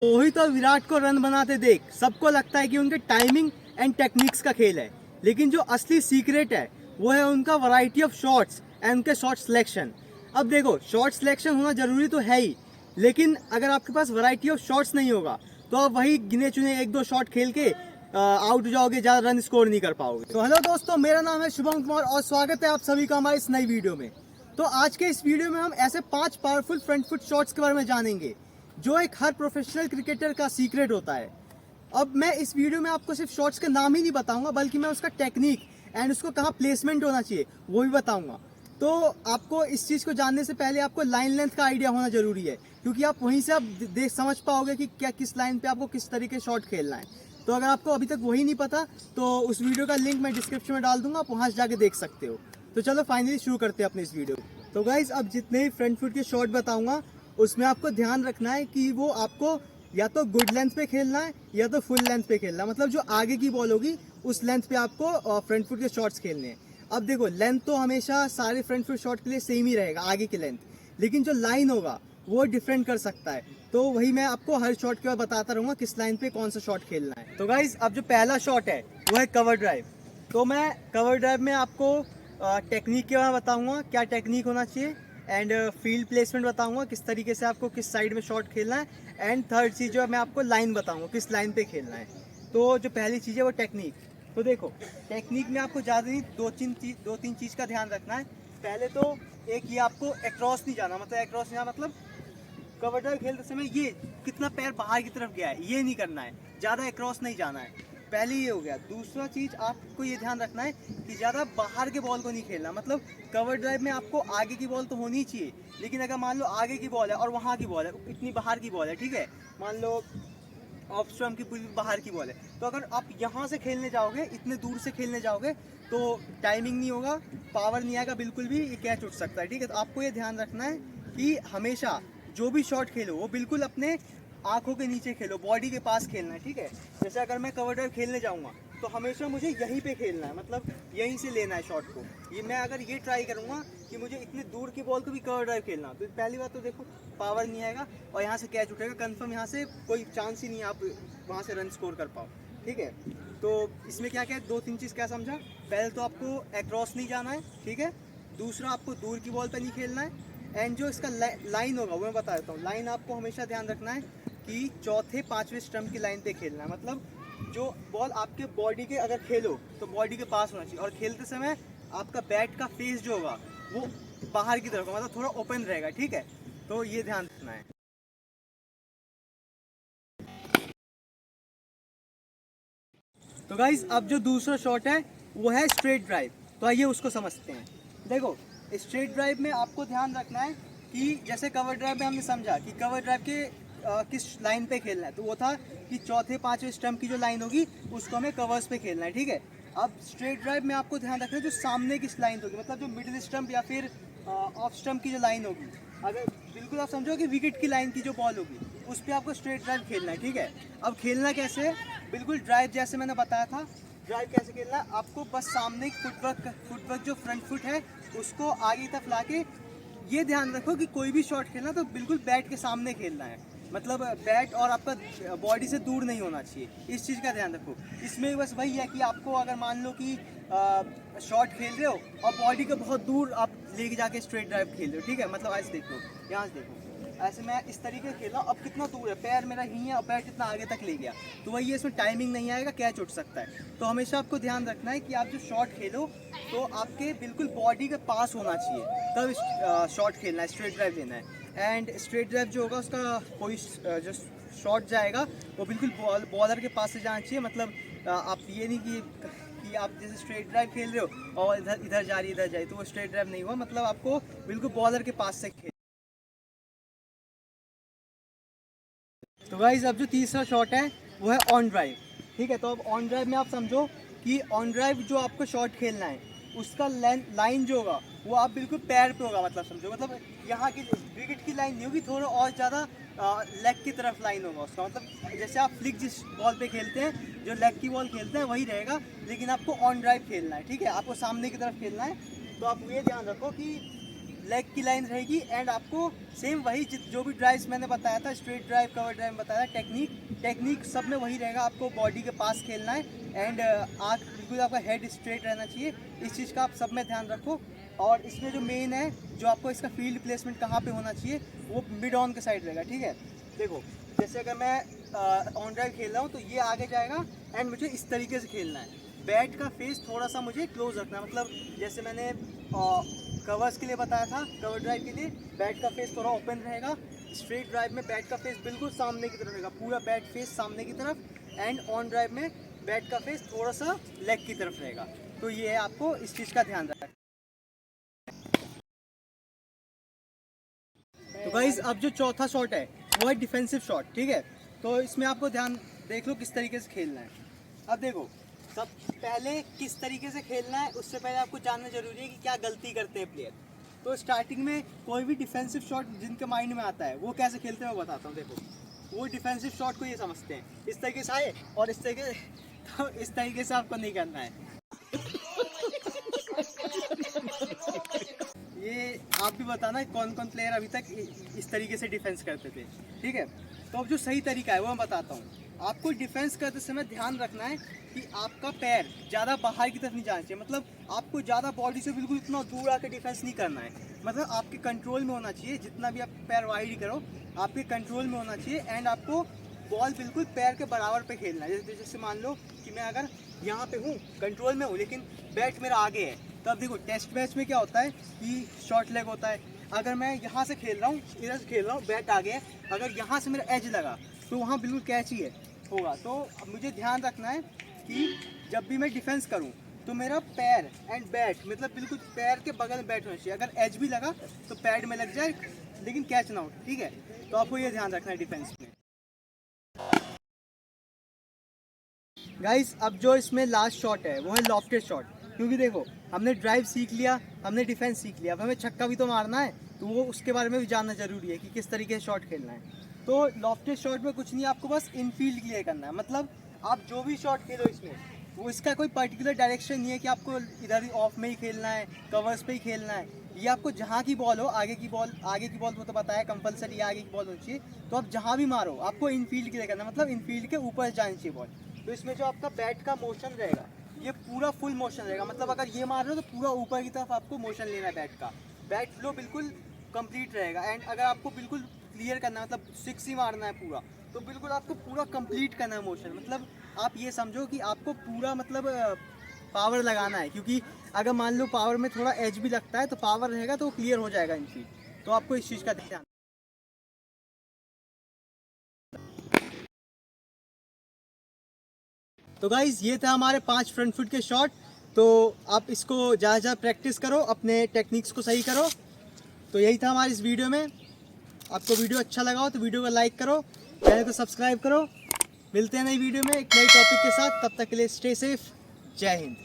रोहित और विराट को रन बनाते देख सबको लगता है कि उनके टाइमिंग एंड टेक्निक्स का खेल है, लेकिन जो असली सीक्रेट है वो है उनका वैरायटी ऑफ शॉट्स एंड उनके शॉट सिलेक्शन। अब देखो, शॉट सिलेक्शन होना जरूरी तो है ही, लेकिन अगर आपके पास वैरायटी ऑफ शॉट्स नहीं होगा तो आप वही गिने चुने एक दो शॉट खेल के आउट हो जाओगे, ज़्यादा रन स्कोर नहीं कर पाओगे। तो हेलो दोस्तों, मेरा नाम है शुभम कुमार और स्वागत है आप सभी का हमारी इस नई वीडियो में। तो आज के इस वीडियो में हम ऐसे 5 पावरफुल फ्रंट फुट शॉट्स के बारे में जानेंगे जो एक हर प्रोफेशनल क्रिकेटर का सीक्रेट होता है। अब मैं इस वीडियो में आपको सिर्फ शॉट्स के नाम ही नहीं बताऊंगा, बल्कि मैं उसका टेक्निक एंड उसको कहाँ प्लेसमेंट होना चाहिए वो भी बताऊंगा। तो आपको इस चीज़ को जानने से पहले आपको लाइन लेंथ का आइडिया होना जरूरी है, क्योंकि आप वहीं से आप देख समझ पाओगे कि क्या किस लाइन पे आपको किस तरीके शॉट खेलना है। तो अगर आपको अभी तक वही नहीं पता तो उस वीडियो का लिंक मैं डिस्क्रिप्शन में डाल दूंगा, आप वहाँ से जाके देख सकते हो। तो चलो फाइनली शुरू करते हैं अपने इस वीडियो को। तो गाइज, अब जितने ही फ्रंट फुट के शॉट बताऊंगा उसमें आपको ध्यान रखना है कि वो आपको या तो गुड लेंथ पे खेलना है या तो फुल लेंथ पे खेलना है। मतलब जो आगे की बॉल होगी उस लेंथ पे आपको फ्रंट फुट के शॉट्स खेलने हैं। अब देखो, लेंथ तो हमेशा सारे फ्रंट फुट शॉट के लिए सेम ही रहेगा, आगे की लेंथ, लेकिन जो लाइन होगा वो डिफरेंट कर सकता है। तो वही मैं आपको हर शॉट के बाद बताता रहूँगा किस लाइन पे कौन सा शॉट खेलना है। तो गाइज, अब जो पहला शॉट है वो है कवर ड्राइव। तो मैं कवर ड्राइव में आपको टेक्निक के बारे में बताऊँगा, क्या टेक्निक होना चाहिए, एंड फील्ड प्लेसमेंट बताऊंगा किस तरीके से आपको किस साइड में शॉट खेलना है, एंड थर्ड चीज़ जो है मैं आपको लाइन बताऊंगा किस लाइन पे खेलना है। तो जो पहली चीज़ है वो टेक्निक। तो देखो, टेक्निक में आपको ज़्यादा नहीं दो तीन चीज़ का ध्यान रखना है। पहले तो एक, ये आपको एक्रॉस नहीं जाना, मतलब एक्रॉस नहीं जाना मतलब कवर ड्राइव खेलते समय ये कितना पैर बाहर की तरफ गया है ये नहीं करना है, ज़्यादा एक्रॉस नहीं जाना है। पहले ये हो गया। दूसरा चीज़ आपको ये ध्यान रखना है कि ज़्यादा बाहर के बॉल को नहीं खेलना। मतलब कवर ड्राइव में आपको आगे की बॉल तो होनी ही चाहिए, लेकिन अगर मान लो आगे की बॉल है और वहाँ की बॉल है, इतनी बाहर की बॉल है, ठीक है, मान लो ऑफ स्टंप की पूरी बाहर की बॉल है, तो अगर आप यहाँ से खेलने जाओगे, इतने दूर से खेलने जाओगे, तो टाइमिंग नहीं होगा, पावर नहीं आएगा बिल्कुल भी, ये कैच उठ सकता है। ठीक है, तो आपको ये ध्यान रखना है कि हमेशा जो भी शॉट खेलो वो बिल्कुल अपने आंखों के नीचे खेलो, बॉडी के पास खेलना है। ठीक है, जैसे अगर मैं कवर ड्राइव खेलने जाऊंगा तो हमेशा मुझे यहीं पे खेलना है, मतलब यहीं से लेना है शॉट को। ये मैं अगर ये ट्राई करूंगा कि मुझे इतने दूर की बॉल को भी कवर ड्राइव खेलना, तो पहली बात तो देखो पावर नहीं आएगा और यहाँ से कैच उठेगा कंफर्म, यहाँ से कोई चांस ही नहीं है आप वहाँ से रन स्कोर कर पाओ। ठीक है, तो इसमें क्या क्या है, दो तीन चीज़ क्या समझा। पहले तो आपको एक्रॉस नहीं जाना है, ठीक है। दूसरा, आपको दूर की बॉल पर नहीं खेलना है, एंड जो इसका लाइन होगा वो मैं बता देता हूँ। लाइन आपको हमेशा ध्यान रखना है कि चौथे पांचवें स्टंप की लाइन पे खेलना है। मतलब जो बॉल आपके बॉडी के अगर खेलो तो बॉडी के पास होना चाहिए, और खेलते समय आपका बैट का फेस जो होगा वो बाहर की तरफ, मतलब थोड़ा ओपन रहेगा। ठीक है, तो ये ध्यान रखना है। तो गाइज, अब जो दूसरा शॉट है वो है स्ट्रेट ड्राइव। तो आइए उसको समझते हैं। देखो, स्ट्रेट ड्राइव में आपको ध्यान रखना है कि जैसे कवर ड्राइव में हमने समझा कि कवर ड्राइव के किस लाइन पे खेलना है, तो वो था कि चौथे पांचवें स्टंप की जो लाइन होगी उसको हमें कवर्स पे खेलना है। ठीक है, अब स्ट्रेट ड्राइव में आपको ध्यान रखना है जो सामने की लाइन होगी, मतलब जो मिडिल स्टंप या फिर ऑफ स्टंप की जो लाइन होगी, अगर बिल्कुल आप समझो कि विकेट की लाइन की जो बॉल होगी उस पर आपको स्ट्रेट ड्राइव खेलना है। ठीक है, अब खेलना कैसे है, बिल्कुल ड्राइव जैसे मैंने बताया था। ड्राइव कैसे खेलना है, आपको बस सामने फुटवर्क जो फ्रंट फुट है उसको आगे तक ला के, ये ध्यान रखो कि कोई भी शॉट खेलना तो बिल्कुल बैट के सामने खेलना है, मतलब बैट और आपका बॉडी से दूर नहीं होना चाहिए, इस चीज़ का ध्यान रखो। इसमें बस वही है कि आपको अगर मान लो कि शॉट खेल रहे हो और बॉडी के बहुत दूर आप लेके जाके स्ट्रेट ड्राइव खेल रहे हो, ठीक है, मतलब ऐसे देखो, यहाँ से देखो, ऐसे मैं इस तरीके से खेल रहा हूँ, अब कितना दूर है, पैर मेरा यहीं है और पैर कितना आगे तक ले गया, तो वही है, इसमें टाइमिंग नहीं आएगा, कैच उठ सकता है। तो हमेशा आपको ध्यान रखना है कि आप जो शॉट खेलो तो आपके बिल्कुल बॉडी के पास होना चाहिए, तब शॉट खेलना है, स्ट्रेट ड्राइव लेना है। एंड स्ट्रेट ड्राइव जो होगा उसका कोई जो शॉट जाएगा वो बिल्कुल बॉलर के पास से जाना चाहिए। मतलब आप ये नहीं कि आप जैसे स्ट्रेट ड्राइव खेल रहे हो और इधर जा रही इधर जाए, तो वो स्ट्रेट ड्राइव नहीं हुआ, मतलब आपको बिल्कुल बॉलर के पास से खेल। तो गाइज, अब जो तीसरा शॉट है वो है ऑन ड्राइव। ठीक है, तो अब ऑन ड्राइव में आप समझो कि ऑन ड्राइव जो आपको शॉट खेलना है उसका लाइन जो होगा वो आप बिल्कुल पैर पे होगा, मतलब समझो, मतलब यहाँ की विकेट की लाइन नहीं होगी, थोड़ा और ज़्यादा लेग की तरफ लाइन होगा उसका। मतलब जैसे आप फ्लिक जिस बॉल पे खेलते हैं, जो लेग की बॉल खेलते हैं वही रहेगा, लेकिन आपको ऑन ड्राइव खेलना है। ठीक है, आपको सामने की तरफ खेलना है। तो आप ये ध्यान रखो कि लेग की लाइन रहेगी एंड आपको सेम वही जो भी ड्राइव्स मैंने बताया था, स्ट्रेट ड्राइव, कवर ड्राइव बताया, टेक्निक सब में वही रहेगा। आपको बॉडी के पास खेलना है एंड आँख बिल्कुल आपका हेड स्ट्रेट रहना चाहिए। इस चीज़ का आप सब में ध्यान रखो। और इसमें जो मेन है, जो आपको इसका फील्ड प्लेसमेंट कहाँ पे होना चाहिए, वो मिड ऑन के साइड रहेगा, ठीक है। देखो जैसे अगर मैं ऑन ड्राइव खेल रहा हूँ तो ये आगे जाएगा एंड मुझे इस तरीके से खेलना है। बैट का फेस थोड़ा सा मुझे क्लोज रखना है, मतलब जैसे मैंने कवर्स के लिए बताया था, कवर ड्राइव के लिए बैट का फेस थोड़ा ओपन रहेगा। स्ट्रेट ड्राइव में बैट का फेस बिल्कुल सामने की तरफ रहेगा, पूरा बैट फेस सामने की तरफ। एंड ऑन ड्राइव में बैट का फेस थोड़ा सा लेग की तरफ रहेगा। तो ये है, आपको इस चीज़ का ध्यान रखना है। तो गाइस अब जो चौथा शॉट है वो है डिफेंसिव शॉट, ठीक है। तो इसमें आपको ध्यान देख लो किस तरीके से खेलना है। अब देखो सब पहले किस तरीके से खेलना है, उससे पहले आपको जानना जरूरी है कि क्या गलती करते हैं प्लेयर। तो स्टार्टिंग में कोई भी डिफेंसिव शॉट जिनके माइंड में आता है वो कैसे खेलते हैं मैं बताता हूँ। देखो वो डिफेंसिव शॉट को ये समझते हैं इस तरीके से आए और इस तरीके, तो इस तरीके से आपको नहीं करना है। ये आप भी बताना कौन कौन प्लेयर अभी तक इस तरीके से डिफेंस करते थे, ठीक है। तो अब जो सही तरीका है वो मैं बताता हूँ। आपको डिफेंस करते समय ध्यान रखना है कि आपका पैर ज़्यादा बाहर की तरफ नहीं जाना चाहिए, मतलब आपको ज़्यादा बॉडी से बिल्कुल इतना दूर आकर डिफेंस नहीं करना है, मतलब आपके कंट्रोल में होना चाहिए। जितना भी आप पैर वाइड करो आपके कंट्रोल में होना चाहिए एंड आपको बॉल बिल्कुल पैर के बराबर पे खेलना है। जैसे मान लो कि मैं अगर यहाँ पे हूँ, कंट्रोल में हूँ, लेकिन बैट मेरा आगे है। तब देखो टेस्ट मैच में क्या होता है कि शॉर्ट लेग होता है। अगर मैं यहाँ से खेल रहा हूँ, इधर से खेल रहा हूँ, बैट आगे है, अगर यहाँ से मेरा एज लगा तो वहाँ बिल्कुल कैच ही है होगा। तो मुझे ध्यान रखना है कि जब भी मैं डिफेंस करूँ तो मेरा पैर एंड बैट मतलब बिल्कुल पैर के बगल में बैट होना चाहिए। अगर एज भी लगा तो पैड में लग जाए लेकिन कैच ना हो, ठीक है। तो आपको ये ध्यान रखना है डिफेंस में। गाइस अब जो इसमें लास्ट शॉट है वो है लॉफ्टेड शॉट, क्योंकि देखो हमने ड्राइव सीख लिया, हमने डिफेंस सीख लिया, अब हमें छक्का भी तो मारना है, तो वो उसके बारे में भी जानना जरूरी है कि किस तरीके से शॉट खेलना है। तो लॉफ्टेड शॉट में कुछ नहीं, आपको बस इनफील्ड क्लियर करना है। मतलब आप जो भी शॉट खेलो इसमें वो इसका कोई पर्टिकुलर डायरेक्शन नहीं है कि आपको इधर ही ऑफ में ही खेलना है, कवर्स पे ही खेलना है। ये आपको जहाँ की बॉल हो, आगे की बॉल वो तो बताया कंपलसरी आगे की बॉल होनी चाहिए। तो आप जहाँ भी मारो आपको इनफील्ड क्लियर करना है, मतलब इनफील्ड के ऊपर जानी चाहिए बॉल। तो इसमें जो आपका बैट का मोशन रहेगा ये पूरा फुल मोशन रहेगा, मतलब अगर ये मार रहे हो तो पूरा ऊपर की तरफ आपको मोशन लेना है बैट का। बैट फ्लो बिल्कुल कंप्लीट रहेगा। एंड अगर आपको बिल्कुल क्लियर करना है, मतलब सिक्स ही मारना है पूरा, तो बिल्कुल आपको पूरा कंप्लीट करना है मोशन। मतलब आप ये समझो कि आपको पूरा मतलब पावर लगाना है, क्योंकि अगर मान लो पावर में थोड़ा एज भी लगता है तो पावर रहेगा तो क्लियर हो जाएगा इनफील्ड। तो आपको इस चीज़ का ध्यान। तो गाइज ये था हमारे 5 फ्रंट फुट के शॉट। तो आप इसको ज़्यादा प्रैक्टिस करो, अपने टेक्निक्स को सही करो। तो यही था हमारे इस वीडियो में। आपको वीडियो अच्छा लगा हो तो वीडियो को लाइक करो, चैनल को सब्सक्राइब करो। मिलते हैं नई वीडियो में एक नई टॉपिक के साथ, तब तक के लिए स्टे सेफ। जय हिंद।